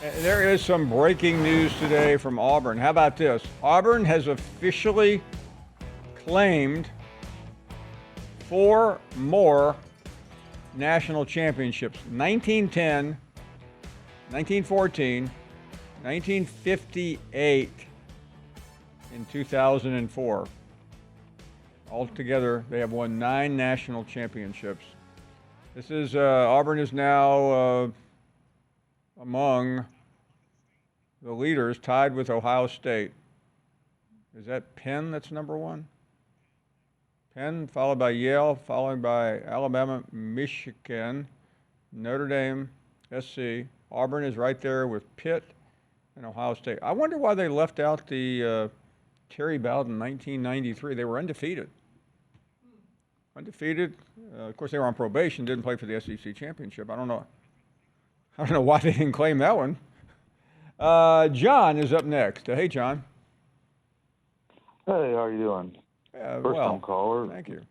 There is some breaking news today from Auburn. How about this? Auburn has officially claimed 4 more national championships: 1910, 1914, 1958, and 2004. Altogether, they have won 9 national championships. This is Auburn is now among the leaders, tied with Ohio State. Is that Penn that's number 1? Penn, followed by Yale, followed by Alabama, Michigan, Notre Dame, SC. Auburn is right there with Pitt and Ohio State. I wonder why they left out the Terry Bowden 1993. They were undefeated. Of course, they were on probation, didn't play for the SEC championship. I don't know why they didn't claim that one. John is up next. Hey, John. Hey, how are you doing? First-time caller. Thank you.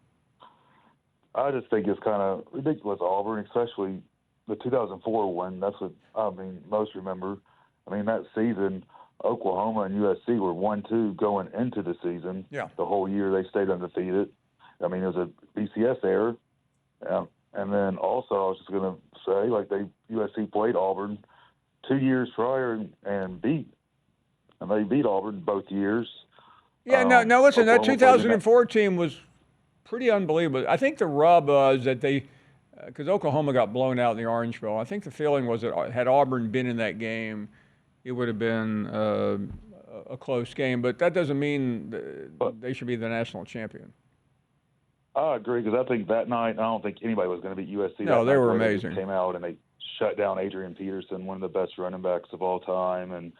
I just think it's kind of ridiculous, Auburn, especially the 2004 one. That's what most remember. That season, Oklahoma and USC were 1-2 going into the season. Yeah. The whole year they stayed undefeated. It was a BCS error. And then also, I was just going to say, USC played Auburn 2 years prior and they beat Auburn both years. Yeah, no, listen, that Oklahoma 2004 team was pretty unbelievable. I think the rub was that because Oklahoma got blown out in the Orange Bowl, I think the feeling was that had Auburn been in that game, it would have been a close game. But that doesn't mean they should be the national champion. I agree, because I think that night, I don't think anybody was going to beat USC. No, they were amazing. They came out and they shut down Adrian Peterson, one of the best running backs of all time, and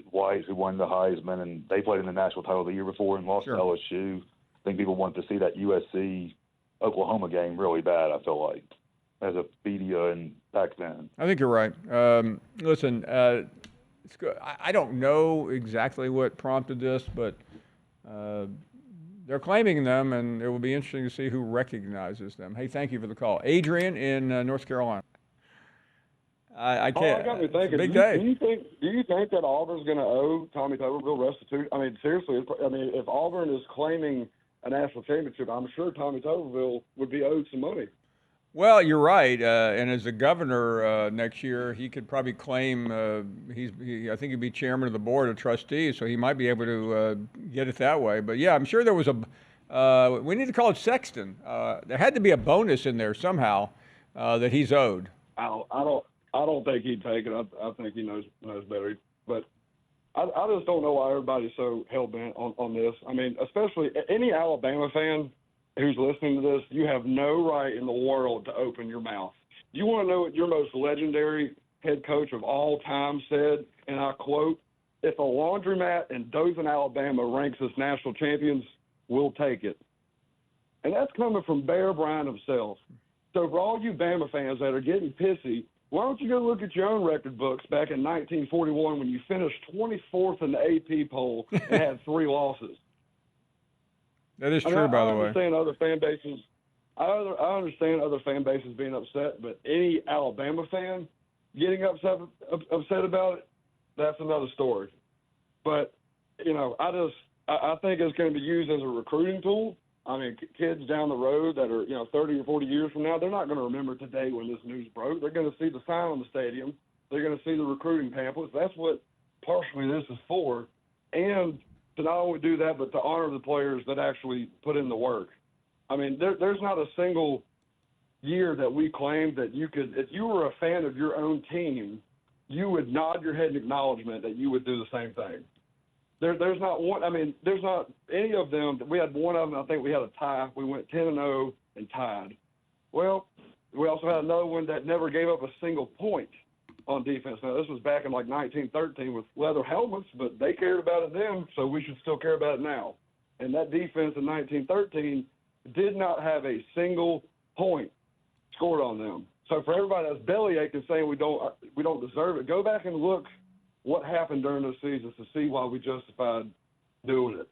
White, who won the Heisman, and they played in the national title the year before and lost to LSU. I think people wanted to see that USC-Oklahoma game really bad, I feel like, as a media and back then. I think you're right. Listen, it's good. I don't know exactly what prompted this, but they're claiming them, and it will be interesting to see who recognizes them. Hey, thank you for the call. Adrian in North Carolina. I can't. I got me thinking. Big day. Do you think that Auburn's going to owe Tommy Tuberville restitution? Seriously. If Auburn is claiming a national championship, I'm sure Tommy Tuberville would be owed some money. Well, you're right. And as the governor next year, he could probably claim I think he'd be chairman of the board of trustees, so he might be able to get it that way. But yeah, I'm sure there was we need to call it Sexton. There had to be a bonus in there somehow that he's owed. I don't think he'd take it. I think he knows better. But I just don't know why everybody's so hell-bent on this. Especially any Alabama fan who's listening to this, you have no right in the world to open your mouth. You want to know what your most legendary head coach of all time said, and I quote, "If a laundromat in Dothan, Alabama ranks as national champions, we'll take it." And that's coming from Bear Bryant himself. So for all you Bama fans that are getting pissy, why don't you go look at your own record books back in 1941 when you finished 24th in the AP poll and had 3 losses? That is true, by the way. I understand other fan bases. I understand other fan bases being upset, but any Alabama fan getting upset about it, that's another story. But I think it's going to be used as a recruiting tool. Kids down the road that are 30 or 40 years from now, they're not going to remember today when this news broke. They're going to see the sign on the stadium. They're going to see the recruiting pamphlets. That's what partially this is for. And to not only do that, but to honor the players that actually put in the work. There's not a single year that we claimed that you could, if you were a fan of your own team, you would nod your head in acknowledgement that you would do the same thing. There's not one. There's not any of them. We had one of them. I think we had a tie. We went 10-0 and tied. Well, we also had another one that never gave up a single point on defense. Now, this was back in 1913 with leather helmets, but they cared about it then, so we should still care about it now. And that defense in 1913 did not have a single point scored on them. So for everybody that's bellyaching saying we don't deserve it, go back and look what happened during those seasons to see why we justified doing it.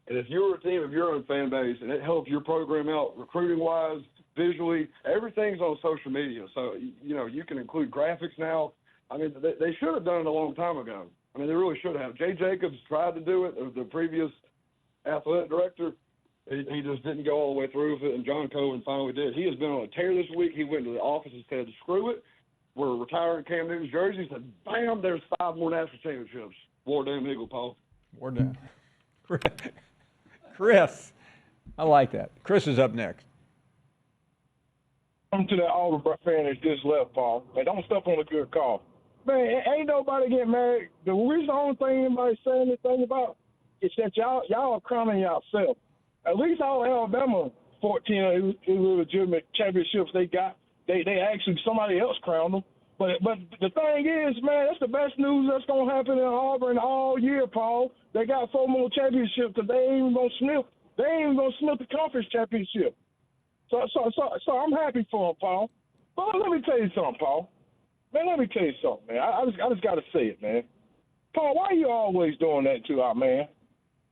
And if you're a team of your own fan base and it helps your program out recruiting-wise, visually, everything's on social media. So, you can include graphics now. I mean, they should have done it a long time ago. I mean, they really should have. Jay Jacobs tried to do it. The previous athletic director, he just didn't go all the way through with it, and John Cohen finally did. He has been on a tear this week. He went to the office and said, screw it. We're retiring Cam Newton's jersey. He said, bam, there's 5 more national championships. War damn Eagle, Paul. War damn. Chris, I like that. Chris is up next. Come to that Auburn fan that just left, Paul. Hey, don't step on a good call. Man, ain't nobody getting mad. The reason, the only thing anybody's saying anything about is that y'all are crowning yourself. At least all Alabama 14 illegitimate championships they got, they actually somebody else crowned them. But the thing is, man, that's the best news that's gonna happen in Auburn all year, Paul. They got 4 more championships because they ain't even gonna sniff. They ain't even gonna sniff the conference championship. So I'm happy for them, Paul. But let me tell you something, Paul. Man, let me tell you something, man. I just got to say it, man. Paul, why are you always doing that to our man?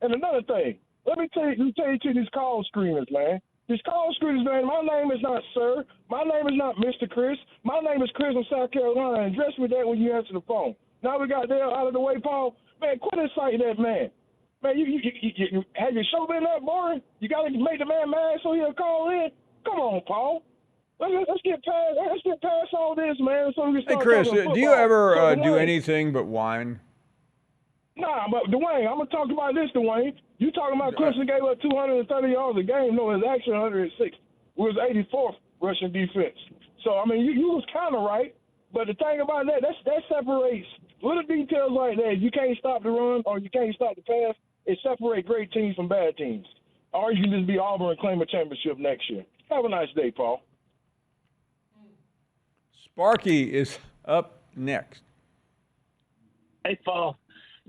And another thing, let me tell you to these call screeners, man. These call screeners, man, my name is not Sir. My name is not Mr. Chris. My name is Chris from South Carolina, and address me that when you answer the phone. Now we got that out of the way, Paul. Man, quit inciting that man. Man, you have your show been up, boring? You got to make the man mad so he'll call in? Come on, Paul. Let's get past all this, man. So we can Hey, start Chris, talking do you football. ever So, do Dwayne, anything but whine? Nah, but Dwayne, I'm gonna talk about this, Dwayne. You talking about Clemson gave up 230 yards a game? No, it's actually 106. It was 84th rushing defense. So I mean, you was kind of right. But the thing about that separates little details like that. You can't stop the run or you can't stop the pass. It separates great teams from bad teams. Or you can just be Auburn and claim a championship next year. Have a nice day, Paul. Sparky is up next. Hey, Paul.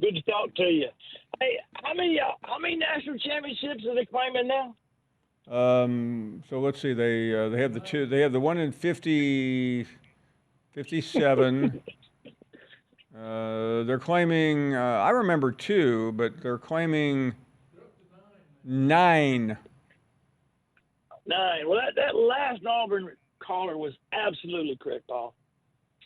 Good to talk to you. Hey, how many national championships are they claiming now? So let's see. They have the two. They have the one in 57. They're claiming. I remember 2, but they're claiming 9. 9. Well, that last Auburn caller was absolutely correct, Paul.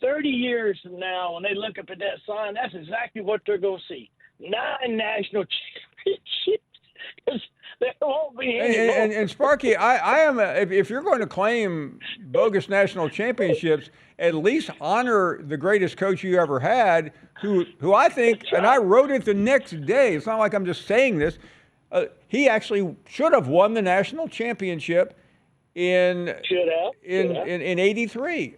30 years from now, when they look up at that sign, that's exactly what they're going to see. 9 national championships. Because there won't be any more. And Sparky, I am. If you're going to claim bogus national championships, at least honor the greatest coach you ever had, who I think, and I wrote it the next day. It's not like I'm just saying this. He actually should have won the national championship in '83.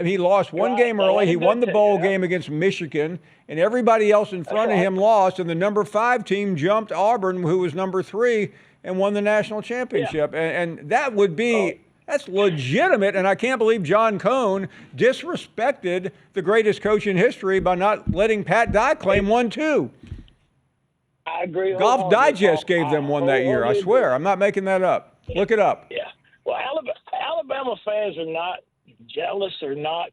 He lost one game early. He won the bowl game against Michigan, and everybody else in front of him lost. And the number 5 team jumped Auburn, who was number 3, and won the national championship. And that would be that's legitimate. And I can't believe John Cohn disrespected the greatest coach in history by not letting Pat Dye claim 1 too. I agree. Golf Digest gave them one that year. I swear. I'm not making that up. Look it up. Yeah. Well, Alabama fans are not jealous or not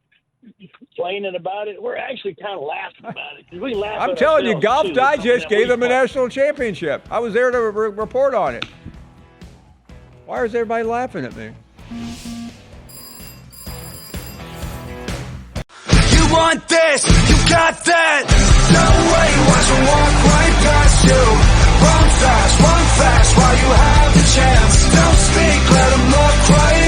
complaining about it. We're actually kind of laughing about it. We laugh I'm at telling you, ourselves, Golf too. Digest gave them a national championship. I was there to report on it. Why is everybody laughing at me? You want this, you got that. No way, watch them walk right past you. Run fast while you have the chance. Don't speak, let them look right